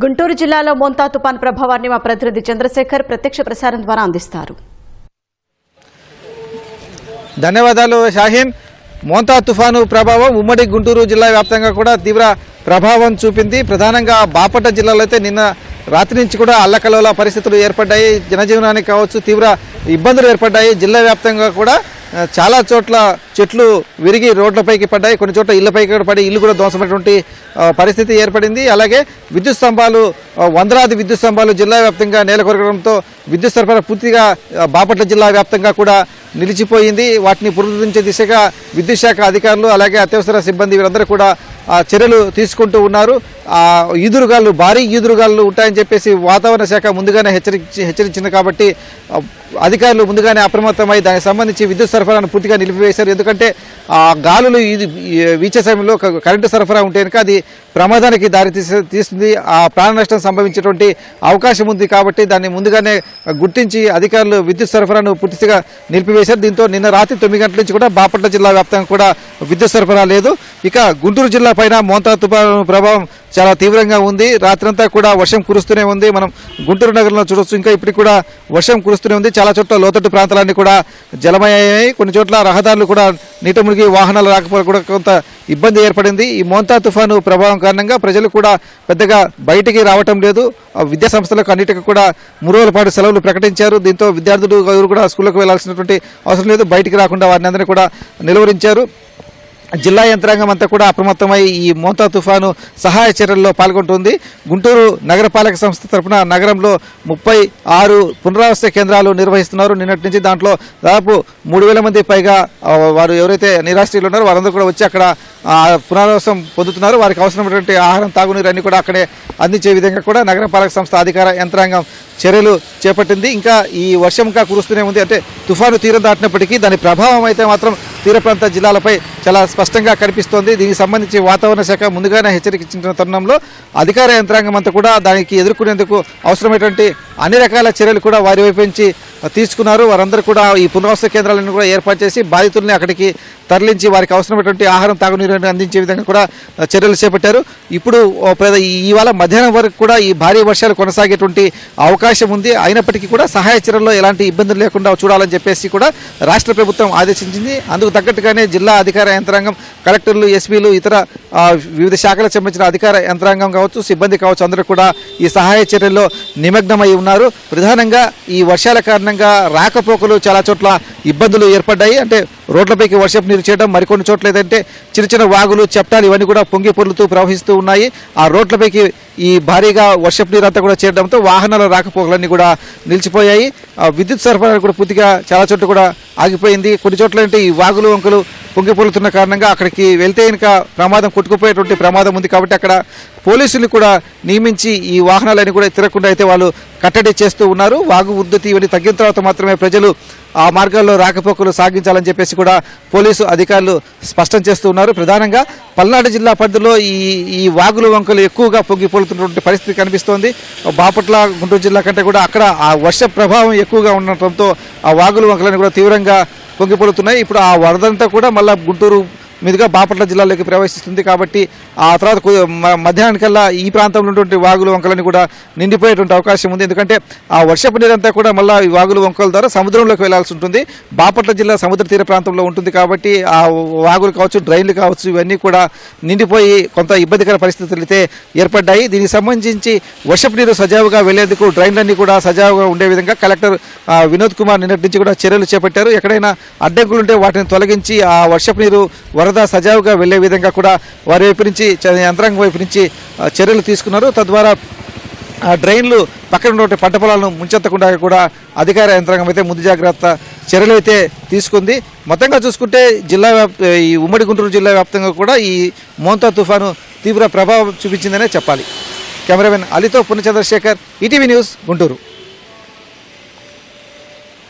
గుంటూరు జిల్లాలో మోంతా తుపాన్ ప్రభావాన్ని మా ప్రతినిధి చంద్రశేఖర్ ప్రత్యక్ష ప్రసారం ద్వారా అందిస్తారు. ధన్యవాదాలు షాహీన్. మోంతా తుఫాను ప్రభావం ఉమ్మడి గుంటూరు జిల్లా వ్యాప్తంగా కూడా తీవ్ర ప్రభావం చూపింది. ప్రధానంగా బాపట్ల జిల్లాలో అయితే నిన్న రాత్రి నుంచి కూడా అల్లకల్లోల పరిస్థితులు ఏర్పడ్డాయి. జనజీవనానికి కావచ్చు తీవ్ర ఇబ్బందులు ఏర్పడ్డాయి. జిల్లా వ్యాప్తంగా కూడా చాలా చోట్ల చెట్లు విరిగి రోడ్లపైకి పడ్డాయి. కొన్ని చోట్ల ఇళ్లపైకి పడి ఇల్లు కూడా ధ్వంసమైనటువంటి పరిస్థితి ఏర్పడింది. అలాగే విద్యుత్ స్తంభాలు, వందలాది విద్యుత్ స్తంభాలు జిల్లా వ్యాప్తంగా నేలకొరగడంతో విద్యుత్ సరఫరా పూర్తిగా బాపట్ల జిల్లా వ్యాప్తంగా కూడా నిలిచిపోయింది. వాటిని పునరుద్ధరించే దిశగా విద్యుత్ శాఖ అధికారులు అలాగే అత్యవసర సిబ్బంది వీరందరూ కూడా చర్యలు తీసుకుంటూ ఉన్నారు. ఈదురుగాలు, భారీ ఈదురుగాలు ఉంటాయని చెప్పేసి వాతావరణ శాఖ ముందుగానే హెచ్చరించింది. కాబట్టి అధికారులు ముందుగానే అప్రమత్తమై దానికి సంబంధించి విద్యుత్ సరఫరాను పూర్తిగా నిలిపివేశారు. ఎందుకంటే ఆ గాలులు వీచే సమయంలో కరెంటు సరఫరా ఉంటే కనుక అది ప్రమాదానికి దారి తీస్తుంది. ఆ ప్రాణ నష్టం సంభవించేటువంటి అవకాశం ఉంది. కాబట్టి దాన్ని ముందుగానే గుర్తించి అధికారులు విద్యుత్ సరఫరాను పూర్తిగా నిలిపివేశారు. దీంతో నిన్న రాత్రి 9 గంటల నుంచి కూడా బాపట్ల జిల్లా వ్యాప్తంగా కూడా విద్యుత్ సరఫరా లేదు. ఇక గుంటూరు జిల్లా పైన మోంతా తుఫాను ప్రభావం చాలా తీవ్రంగా ఉంది. రాత్రంతా కూడా వర్షం కురుస్తూనే ఉంది. మనం గుంటూరు నగరంలో చూడొచ్చు. ఇంకా ఇప్పటికి కూడా వర్షం కురుస్తూనే ఉంది. చాలా చోట్ల లోతట్టు ప్రాంతాలన్నీ కూడా జలమయ్యాయి. కొన్ని చోట్ల రహదారులు కూడా నీట మునిగి వాహనాలు రాకపోవడం కూడా కొంత ఇబ్బంది ఏర్పడింది. ఈ మోంతా తుఫాను ప్రభావం కారణంగా ప్రజలు కూడా పెద్దగా బయటికి రావటం లేదు. విద్యా సంస్థలకు అన్నిటికీ కూడా 3 రోజుల పాటు సెలవులు ప్రకటించారు. దీంతో విద్యార్థులు ఎవరు కూడా స్కూళ్ళకు వెళ్లాల్సినటువంటి అవసరం లేదు. బయటికి రాకుండా వారిని అందరినీ కూడా నిలువరించారు. జిల్లా యంత్రాంగం అంతా కూడా అప్రమత్తమై ఈ మోంతా తుఫాను సహాయ చర్యల్లో పాల్గొంటుంది. గుంటూరు నగరపాలక సంస్థ తరఫున నగరంలో 36 పునరావాస కేంద్రాలు నిర్వహిస్తున్నారు. నిన్నటి నుంచి దాంట్లో దాదాపు 3000 మంది పైగా వారు ఎవరైతే నిరాశ్రయులు ఉన్నారో వారందరూ కూడా వచ్చి అక్కడ పునరావాసం పొందుతున్నారు. వారికి అవసరమైనటువంటి ఆహారం, తాగునీరు అన్ని కూడా అక్కడే అందించే విధంగా కూడా నగరపాలక సంస్థ అధికార యంత్రాంగం చర్యలు చేపట్టింది. ఇంకా ఈ వర్షం ఇంకా కురుస్తూనే ఉంది. అంటే తుఫాను తీరం దాటినప్పటికీ దాని ప్రభావం అయితే మాత్రం తీర ప్రాంత జిల్లాలపై చాలా స్పష్టంగా కనిపిస్తోంది. దీనికి సంబంధించి వాతావరణ శాఖ ముందుగానే హెచ్చరికించిన తరుణంలో అధికార యంత్రాంగం అంతా కూడా దానికి ఎదుర్కొనేందుకు అవసరమైనటువంటి అన్ని రకాల చర్యలు కూడా వారి వైపు నుంచి తీసుకున్నారు. వారందరూ కూడా ఈ పునరావాస కేంద్రాలను కూడా ఏర్పాటు చేసి బాధితుల్ని అక్కడికి తరలించి వారికి అవసరమైనటువంటి ఆహారం, తాగునీరు అందించే విధంగా కూడా చర్యలు చేపట్టారు. ఇప్పుడు ఇవాళ మధ్యాహ్నం వరకు కూడా ఈ భారీ వర్షాలు కొనసాగేటువంటి అవకాశం ఉంది. అయినప్పటికీ కూడా సహాయ చర్యల్లో ఎలాంటి ఇబ్బందులు లేకుండా చూడాలని చెప్పేసి కూడా రాష్ట్ర ప్రభుత్వం ఆదేశించింది. అందుకు తగ్గట్టుగానే జిల్లా అధికార యంత్రాంగం, కలెక్టర్లు, ఎస్పీలు, ఇతర వివిధ శాఖలకు సంబంధించిన అధికార యంత్రాంగం కావచ్చు, సిబ్బంది కావచ్చు, అందరూ కూడా ఈ సహాయ చర్యల్లో నిమగ్నమై ఉన్నారు. ప్రధానంగా ఈ వర్షాల కారణంగా రాకపోకలు చాలా చోట్ల ఇబ్బందులు ఏర్పడ్డాయి. అంటే రోడ్లపైకి వర్షపు నీరు చేయడం, మరికొన్ని చోట్ల ఏదంటే చిన్న చిన్న వాగులు, చెప్టాలు ఇవన్నీ కూడా పొంగి పొర్లుతూ ప్రవహిస్తూ ఉన్నాయి. ఆ రోడ్లపైకి ఈ భారీగా వర్షపు నీరు అంతా కూడా చేయడంతో వాహనాల రాకపోకలన్నీ కూడా నిలిచిపోయాయి. విద్యుత్ సరఫరా కూడా పూర్తిగా చాలా చోట్ల కూడా ఆగిపోయింది. కొన్ని చోట్ల అంటే ఈ వాగులు, వంకలు పొంగి పొర్లుతున్న కారణంగా అక్కడికి వెళ్తే ఇంకా ప్రమాదం, కొట్టుకుపోయేటువంటి ప్రమాదం ఉంది. కాబట్టి అక్కడ పోలీసులు కూడా నియమించి ఈ వాహనాలన్నీ కూడా తిరగకుండా అయితే వాళ్ళు కట్టడి చేస్తూ ఉన్నారు. వాగు ఉద్ధృతి ఇవన్నీ తగ్గిన తర్వాత మాత్రమే ప్రజలు ఆ మార్గాల్లో రాకపోకలు సాగించాలని చెప్పేసి కూడా పోలీసు అధికారులు స్పష్టం చేస్తూ ఉన్నారు. ప్రధానంగా పల్నాడు జిల్లా పరిధిలో ఈ వాగులు, వంకలు ఎక్కువగా పొంగి పొలుతున్నటువంటి పరిస్థితి కనిపిస్తోంది. బాపట్ల, గుంటూరు జిల్లా కంటే కూడా అక్కడ ఆ వర్ష ప్రభావం ఎక్కువగా ఉండటంతో ఆ వాగులు, వంకలను కూడా తీవ్రంగా పొంగిపొలుతున్నాయి. ఇప్పుడు ఆ వరదంతా కూడా మళ్ళీ గుంటూరు మీదుగా బాపట్ల జిల్లాలోకి ప్రవేశిస్తుంది. కాబట్టి ఆ తర్వాత మధ్యాహ్నానికల్లా ఈ ప్రాంతంలో ఉన్నటువంటి వాగులు, వంకలని కూడా నిండిపోయేటువంటి అవకాశం ఉంది. ఎందుకంటే ఆ వర్షపు నీరంతా కూడా మళ్ళీ ఈ వాగులు, వంకల ద్వారా సముద్రంలోకి వెళ్లాల్సి ఉంటుంది. బాపట్ల జిల్లా సముద్ర తీర ప్రాంతంలో ఉంటుంది. కాబట్టి ఆ వాగులు కావచ్చు, డ్రైన్లు కావచ్చు, ఇవన్నీ కూడా నిండిపోయి కొంత ఇబ్బందికర పరిస్థితులు అయితే ఏర్పడ్డాయి. దీనికి సంబంధించి వర్షపు నీరు సజావుగా వెళ్లేందుకు డ్రైన్లన్నీ కూడా సజావుగా ఉండే విధంగా కలెక్టర్ వినోద్ కుమార్ నిన్నటి నుంచి కూడా చర్యలు చేపట్టారు. ఎక్కడైనా అడ్డంకులుంటే వాటిని తొలగించి ఆ వర్షపు నీరు వరద సజావుగా వెళ్లే విధంగా కూడా వారి వైపు నుంచి, యంత్రాంగం వైపు నుంచి చర్యలు తీసుకున్నారు. తద్వారా డ్రైన్లు పక్కన ఉన్న పంట పొలాలను ముంచెత్తకుండా కూడా అధికార యంత్రాంగం అయితే ముందు జాగ్రత్త చర్యలు అయితే తీసుకుంది. మొత్తంగా చూసుకుంటే ఈ ఉమ్మడి గుంటూరు జిల్లా వ్యాప్తంగా కూడా ఈ మోంతా తుఫాను తీవ్ర ప్రభావం చూపించిందనే చెప్పాలి. కెమెరామెన్ అలీతో పూర్ణ చంద్రశేఖర్, ఈటీవీ న్యూస్, గుంటూరు.